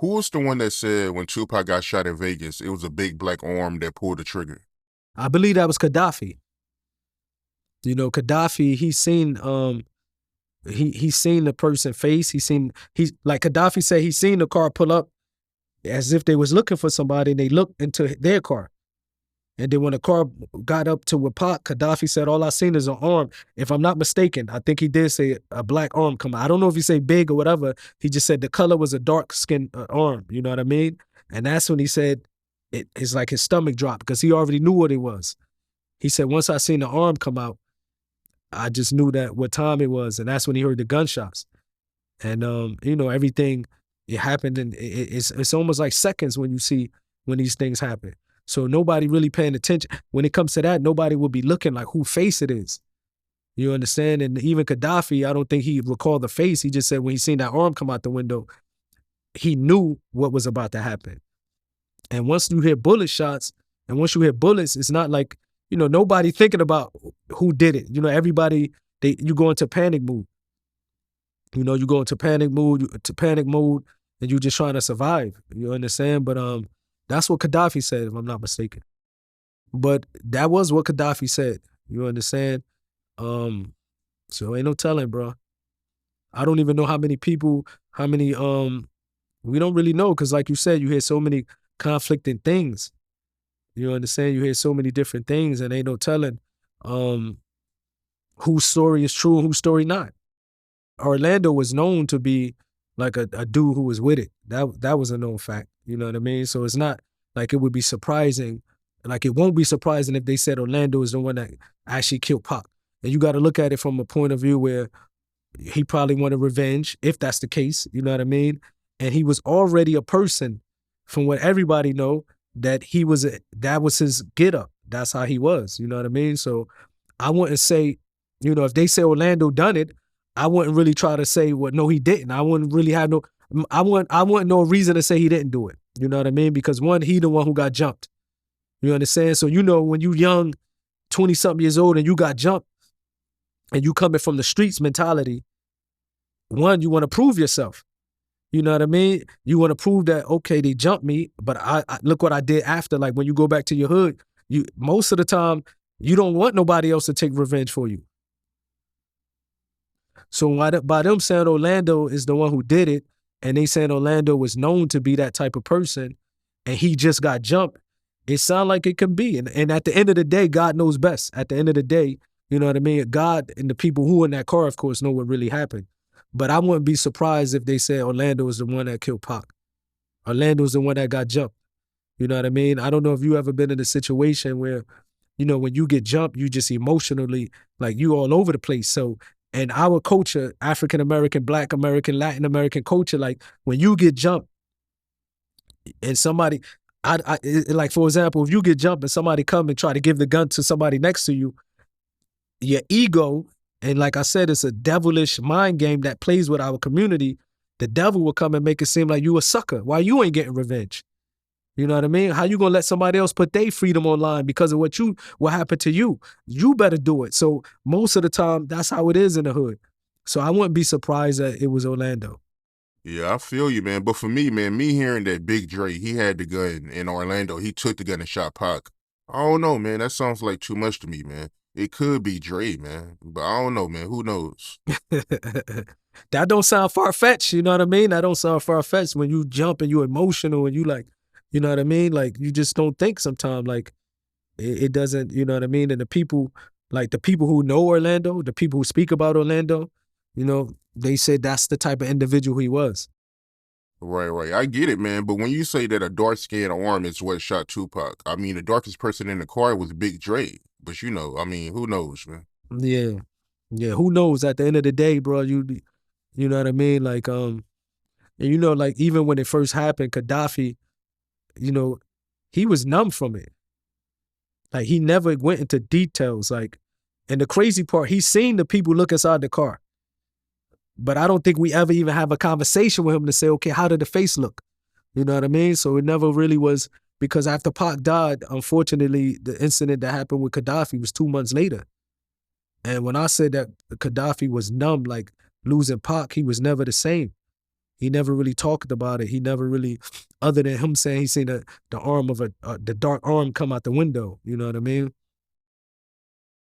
Who was the one that said when Tupac got shot in Vegas, it was a big black arm that pulled the trigger? I believe that was Gaddafi. Gaddafi, he seen the person face. He like Gaddafi said he seen the car pull up as if they was looking for somebody, and they looked into their car. And then when the car got up to where Pac, Gaddafi said, all I seen is an arm. If I'm not mistaken, I think he did say a black arm come out. I don't know if he said big or whatever. He just said the color was a dark skin arm. You know what I mean? And that's when he said it's like his stomach dropped because he already knew what it was. He said, once I seen the arm come out, I just knew that what time it was. And that's when he heard the gunshots. And, everything, it happened. And it's almost like seconds when these things happen. So nobody really paying attention. When it comes to that, nobody will be looking like who face it is. You understand? And even Gaddafi, I don't think he recalled the face. He just said when he seen that arm come out the window, he knew what was about to happen. And once you hear bullet shots, and once you hear bullets, it's not like, nobody thinking about who did it. Everybody, you go into panic mood. You go into panic mode, and you just trying to survive. You understand? But that's what Gaddafi said, if I'm not mistaken. But that was what Gaddafi said. You understand? So ain't no telling, bro. I don't even know how many people, we don't really know, because like you said, you hear so many conflicting things. You understand? You hear so many different things, and ain't no telling whose story is true and whose story not. Orlando was known to be like a dude who was with it. That was a known fact. You know what I mean? So it's not like it would be surprising. Like it won't be surprising if they said Orlando is the one that actually killed Pac. And you got to look at it from a point of view where he probably wanted revenge, if that's the case. You know what I mean? And he was already a person, from what everybody know, that that was his get up. That's how he was. You know what I mean? So I wouldn't say, if they say Orlando done it, I wouldn't really try to say, well, no, he didn't. I wouldn't really have I wouldn't no reason to say he didn't do it. You know what I mean? Because one, he the one who got jumped. You understand? So, when you young, 20-something years old, and you got jumped, and you coming from the streets mentality, one, you want to prove yourself. You know what I mean? You want to prove that, okay, they jumped me, but I look what I did after. Like when you go back to your hood, most of the time, you don't want nobody else to take revenge for you. So by them saying Orlando is the one who did it, and they saying Orlando was known to be that type of person, and he just got jumped, it sounds like it could be. And at the end of the day, God knows best. At the end of the day, you know what I mean? God and the people who were in that car, of course, know what really happened. But I wouldn't be surprised if they said Orlando was the one that killed Pac. Orlando was the one that got jumped. You know what I mean? I don't know if you ever been in a situation where, when you get jumped, you just emotionally, like you all over the place. So, and our culture, African-American, Black American, Latin American culture, like when you get jumped and somebody, like for example, if you get jumped and somebody come and try to give the gun to somebody next to you, your ego, and like I said, it's a devilish mind game that plays with our community. The devil will come and make it seem like you a sucker. Why you ain't getting revenge? You know what I mean? How you gonna let somebody else put their freedom online because of what happened to you? You better do it. So most of the time, that's how it is in the hood. So I wouldn't be surprised that it was Orlando. Yeah, I feel you, man. But for me, man, me hearing that Big Dre, he had the gun in Orlando, he took the gun and shot Pac. I don't know, man. That sounds like too much to me, man. It could be Dre, man. But I don't know, man. Who knows? That don't sound far-fetched, you know what I mean? That don't sound far-fetched when you jump and you emotional and you like, you know what I mean? Like, you just don't think sometimes, like, it doesn't, you know what I mean? And the people who know Orlando, the people who speak about Orlando, they said that's the type of individual he was. Right. I get it, man. But when you say that a dark-skinned arm is what shot Tupac, I mean, the darkest person in the car was Big Dre. But I mean, who knows, man? Yeah. Who knows? At the end of the day, bro, you know what I mean? Like, and like even when it first happened, Gaddafi, he was numb from it. Like he never went into details. Like, and the crazy part, he seen the people look inside the car. But I don't think we ever even have a conversation with him to say, okay, how did the face look? You know what I mean? So it never really was, because after Pac died, unfortunately, the incident that happened with Gaddafi was 2 months later. And when I said that Gaddafi was numb, like losing Pac, he was never the same. He never really talked about it. He never really, other than him saying he seen the arm of the dark arm come out the window. You know what I mean?